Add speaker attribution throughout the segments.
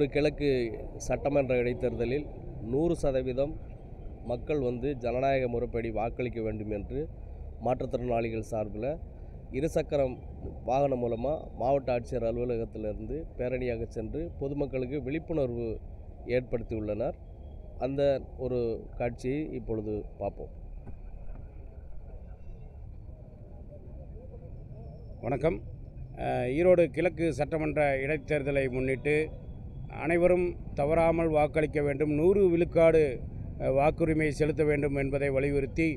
Speaker 1: ஈரோடு கிழக்கு சட்டமன்ற இடைத்தேர்தலில் 100% மக்கள் ஜனநாயக முறைப்படி வாக்களிக்க வேண்டும் என்று மாற்றுத்திறனாளிகள் சார்பில் இருசக்கரம் வாகனம் மூலமாக மாவட்ட ஆட்சியர் அலுவலகத்திலிருந்து பேரணியாக சென்று பொதுமக்களுக்கு விழிப்புணர்வு ஏற்படுத்தியுள்ளனர். அந்த ஒரு காட்சியை இப்பொழுது பார்ப்போம்.
Speaker 2: வணக்கம். ஈரோடு கிழக்கு சட்டமன்ற இடைத்தேர்தலை முன்னிட்டு அனைவரும் தவறாமல் வாக்களிக்க வேண்டும், 100 விழுக்காடு வாக்குரிமை செலுத்த வேண்டும் என்பதை வலியுறுத்தி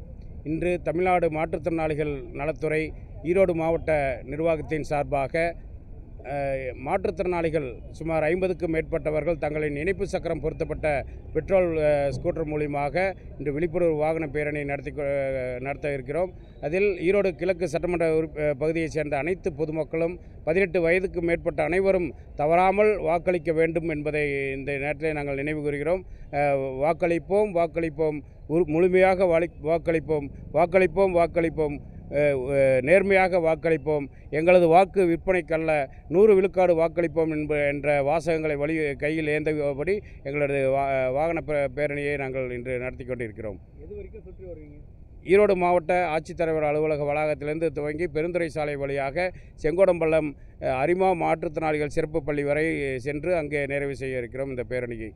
Speaker 2: இன்று தமிழ்நாடு மாற்றுத்திறனாளிகள் நலத்துறை ஈரோடு மாவட்ட நிர்வாகத்தின் சார்பாக மாற்றுத்திறனாளிகள் சுமார் 50க்கும் மேற்பட்டவர்கள் தங்களின் இணைப்பு சக்கரம் பொருத்தப்பட்ட பெட்ரோல் ஸ்கூட்டர் மூலியமாக இன்று விழிப்புணர்வு வாகன பேரணி நடத்த இருக்கிறோம். அதில் ஈரோடு கிழக்கு சட்டமன்ற பகுதியைச் சேர்ந்த அனைத்து பொதுமக்களும் 18 வயதுக்கு மேற்பட்ட அனைவரும் தவறாமல் வாக்களிக்க வேண்டும் என்பதை இந்த நேரத்தில் நாங்கள் நினைவு கூறுகிறோம். வாக்களிப்போம் வாக்களிப்போம் முழுமையாக வாக்களிப்போம் வாக்களிப்போம் வாக்களிப்போம் நேர்மையாக வாக்களிப்போம், எங்களது வாக்கு விற்பனைக்கல்ல, 100 விழுக்காடு வாக்களிப்போம் என்ற வாசகங்களை கையில் ஏந்தபடி எங்களது வாகன பேரணியை நாங்கள் இன்று நடத்தி கொண்டிருக்கிறோம்.
Speaker 3: எதுவரைக்கும் சுற்றி வருவீங்க?
Speaker 2: ஈரோடு மாவட்ட ஆட்சித்தலைவர் அலுவலக வளாகத்திலிருந்து துவங்கி பெருந்துறை சாலை வழியாக செங்கோடம்பள்ளம் அரிமா மாற்றுத்திறனாளிகள் சிறப்பு பள்ளி வரை சென்று அங்கே நிறைவு செய்ய இருக்கிறோம் இந்த பேரணியை.